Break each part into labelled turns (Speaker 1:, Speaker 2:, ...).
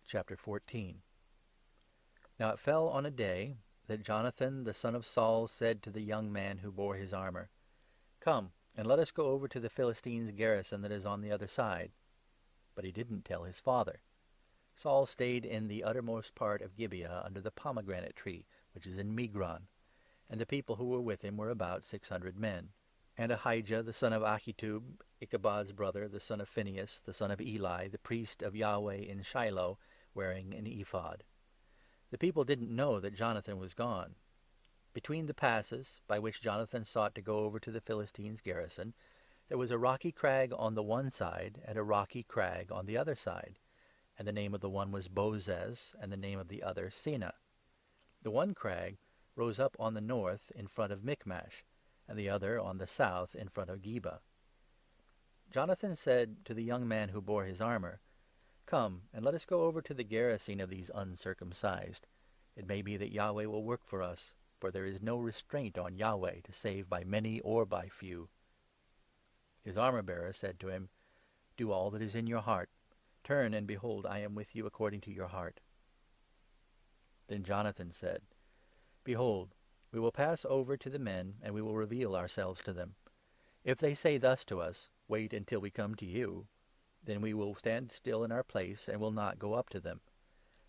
Speaker 1: Chapter 14. Now it fell on a day that Jonathan the son of Saul said to the young man who bore his armour, "Come, and let us go over to the Philistines' garrison that is on the other side." But he didn't tell his father. Saul stayed in the uttermost part of Gibeah under the pomegranate tree, which is in Migron, and the people who were with him were about 600 men. And Ahijah the son of Ahitub, Ichabod's brother, the son of Phinehas, the son of Eli, the priest of Yahweh in Shiloh, wearing an ephod. The people didn't know that Jonathan was gone. Between the passes, by which Jonathan sought to go over to the Philistines' garrison, there was a rocky crag on the one side and a rocky crag on the other side, and the name of the one was Bozez, and the name of the other Seneh. The one crag rose up on the north in front of Michmash, and the other on the south in front of Geba. Jonathan said to the young man who bore his armour, "Come, and let us go over to the garrison of these uncircumcised. It may be that Yahweh will work for us, for there is no restraint on Yahweh to save by many or by few." His armour-bearer said to him, "Do all that is in your heart. Turn, and behold, I am with you according to your heart." Then Jonathan said, "Behold, we will pass over to the men, and we will reveal ourselves to them. If they say thus to us, 'Wait until we come to you,' then we will stand still in our place and will not go up to them.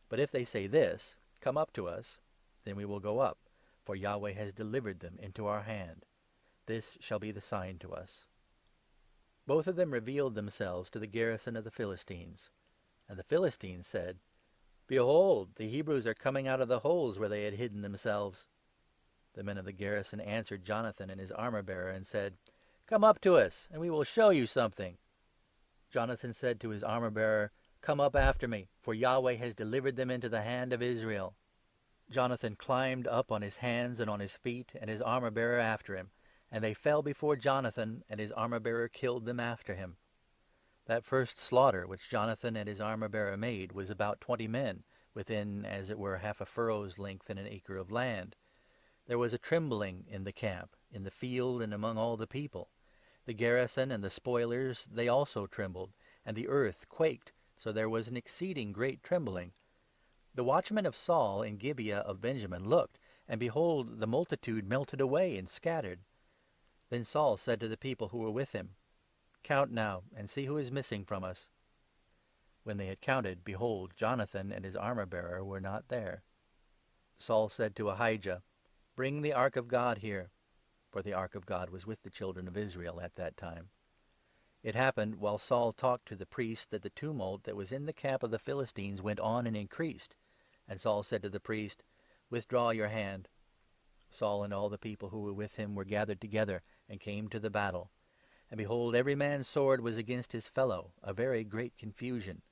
Speaker 1: But if they say this, 'Come up to us,' then we will go up, for Yahweh has delivered them into our hand. This shall be the sign to us." Both of them revealed themselves to the garrison of the Philistines. And the Philistines said, "Behold, the Hebrews are coming out of the holes where they had hidden themselves." The men of the garrison answered Jonathan and his armour-bearer and said, "Come up to us, and we will show you something." Jonathan said to his armour-bearer, "Come up after me, for Yahweh has delivered them into the hand of Israel." Jonathan climbed up on his hands and on his feet, and his armour-bearer after him, and they fell before Jonathan, and his armour-bearer killed them after him. That first slaughter which Jonathan and his armour-bearer made was about 20 men, within, as it were, half a furrow's length in an acre of land. There was a trembling in the camp, in the field, and among all the people. The garrison and the spoilers, they also trembled, and the earth quaked, so there was an exceeding great trembling. The watchmen of Saul in Gibeah of Benjamin looked, and behold, the multitude melted away and scattered. Then Saul said to the people who were with him, "Count now, and see who is missing from us." When they had counted, behold, Jonathan and his armour-bearer were not there. Saul said to Ahijah, "Bring the ark of God here," for the ark of God was with the children of Israel at that time. It happened, while Saul talked to the priest, that the tumult that was in the camp of the Philistines went on and increased. And Saul said to the priest, "Withdraw your hand." Saul and all the people who were with him were gathered together, and came to the battle. And behold, every man's sword was against his fellow, a very great confusion.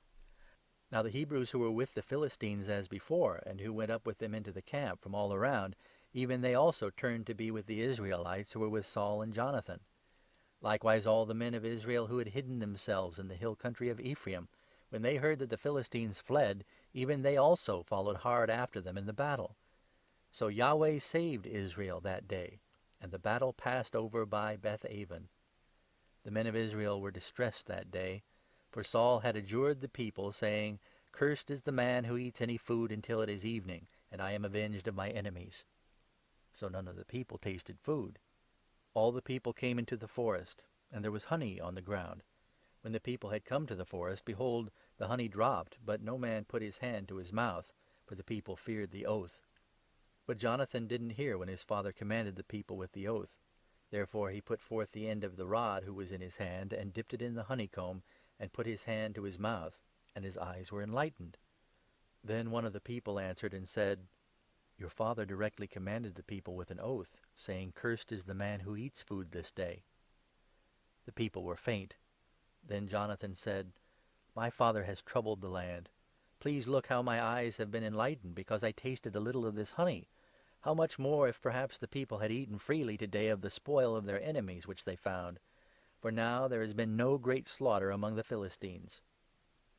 Speaker 1: Now the Hebrews who were with the Philistines as before, and who went up with them into the camp from all around, even they also turned to be with the Israelites who were with Saul and Jonathan. Likewise all the men of Israel who had hidden themselves in the hill country of Ephraim, when they heard that the Philistines fled, even they also followed hard after them in the battle. So Yahweh saved Israel that day, and the battle passed over by Beth-aven. The men of Israel were distressed that day, for Saul had adjured the people, saying, "Cursed is the man who eats any food until it is evening, and I am avenged of my enemies." So none of the people tasted food. All the people came into the forest, and there was honey on the ground. When the people had come to the forest, behold, the honey dropped, but no man put his hand to his mouth, for the people feared the oath. But Jonathan didn't hear when his father commanded the people with the oath. Therefore he put forth the end of the rod who was in his hand, and dipped it in the honeycomb, and put his hand to his mouth, and his eyes were enlightened. Then one of the people answered and said, "Your father directly commanded the people with an oath, saying, 'Cursed is the man who eats food this day.'" The people were faint. Then Jonathan said, "My father has troubled the land. Please look how my eyes have been enlightened, because I tasted a little of this honey. How much more if perhaps the people had eaten freely today of the spoil of their enemies which they found? For now there has been no great slaughter among the Philistines."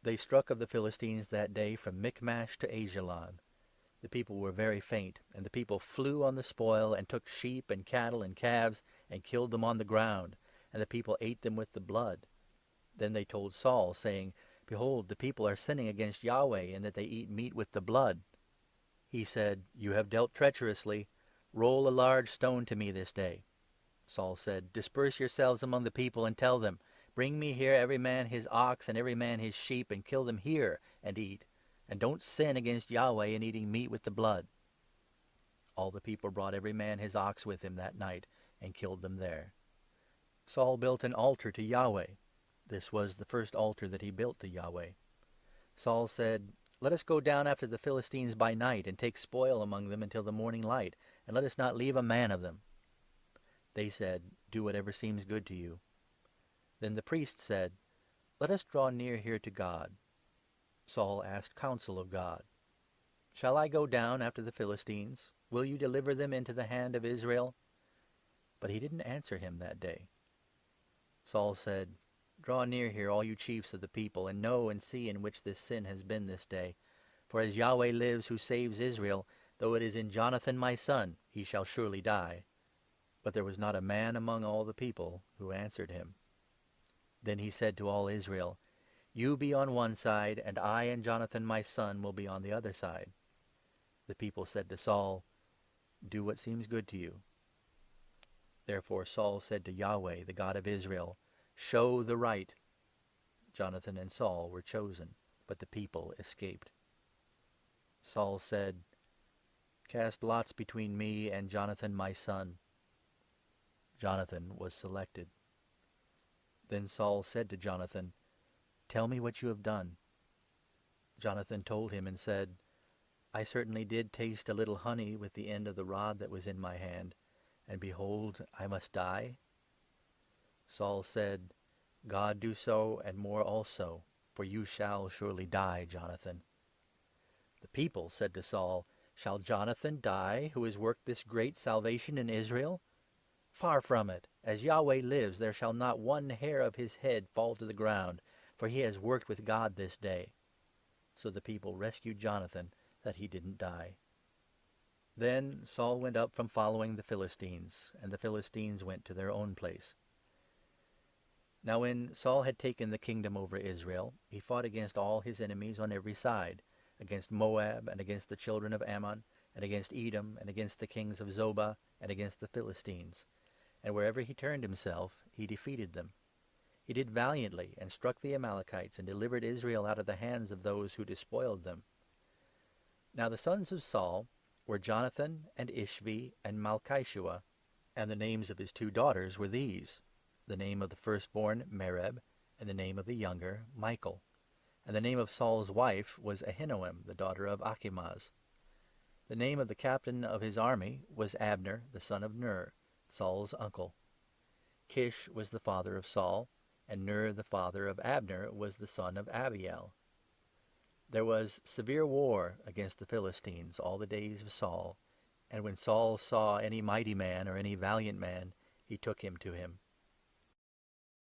Speaker 1: They struck of the Philistines that day from Michmash to Ajalon. The people were very faint, and the people flew on the spoil, and took sheep and cattle and calves, and killed them on the ground, and the people ate them with the blood. Then they told Saul, saying, Behold, the people are sinning against Yahweh, in that they eat meat with the blood." He said, "You have dealt treacherously. Roll a large stone to me this day." Saul said, "Disperse yourselves among the people, and tell them, 'Bring me here every man his ox and every man his sheep, and kill them here and eat. And don't sin against Yahweh in eating meat with the blood.'" All the people brought every man his ox with him that night, and killed them there. Saul built an altar to Yahweh. This was the first altar that he built to Yahweh. Saul said, "Let us go down after the Philistines by night, and take spoil among them until the morning light, and let us not leave a man of them." They said, "Do whatever seems good to you." Then the priest said, "Let us draw near here to God." Saul asked counsel of God. "Shall I go down after the Philistines? Will you deliver them into the hand of Israel?" But he didn't answer him that day. Saul said, "Draw near here, all you chiefs of the people, and know and see in which this sin has been this day. For as Yahweh lives, who saves Israel, though it is in Jonathan my son, he shall surely die." But there was not a man among all the people who answered him. Then he said to all Israel, "You be on one side, and I and Jonathan my son will be on the other side." The people said to Saul, "Do what seems good to you." Therefore Saul said to Yahweh, the God of Israel, "Show the right." Jonathan and Saul were chosen, but the people escaped. Saul said, "Cast lots between me and Jonathan my son." Jonathan was selected. Then Saul said to Jonathan, "Tell me what you have done." Jonathan told him and said, "I certainly did taste a little honey with the end of the rod that was in my hand, and behold, I must die?" Saul said, "God do so, and more also, for you shall surely die, Jonathan." The people said to Saul, "Shall Jonathan die, who has worked this great salvation in Israel? Far from it! As Yahweh lives, there shall not one hair of his head fall to the ground, for he has worked with God this day." So the people rescued Jonathan, that he didn't die. Then Saul went up from following the Philistines, and the Philistines went to their own place. Now when Saul had taken the kingdom over Israel, he fought against all his enemies on every side, against Moab, and against the children of Ammon, and against Edom, and against the kings of Zobah, and against the Philistines. And wherever he turned himself, he defeated them. He did valiantly, and struck the Amalekites, and delivered Israel out of the hands of those who despoiled them. Now the sons of Saul were Jonathan, and Ishvi, and Malchishua, and the names of his 2 daughters were these: the name of the firstborn Merab, and the name of the younger Michal. And the name of Saul's wife was Ahinoam, the daughter of Achimaaz. The name of the captain of his army was Abner, the son of Ner, Saul's uncle. Kish was the father of Saul, and Ner, the father of Abner, was the son of Abiel. There was severe war against the Philistines all the days of Saul, and when Saul saw any mighty man or any valiant man, he took him to him.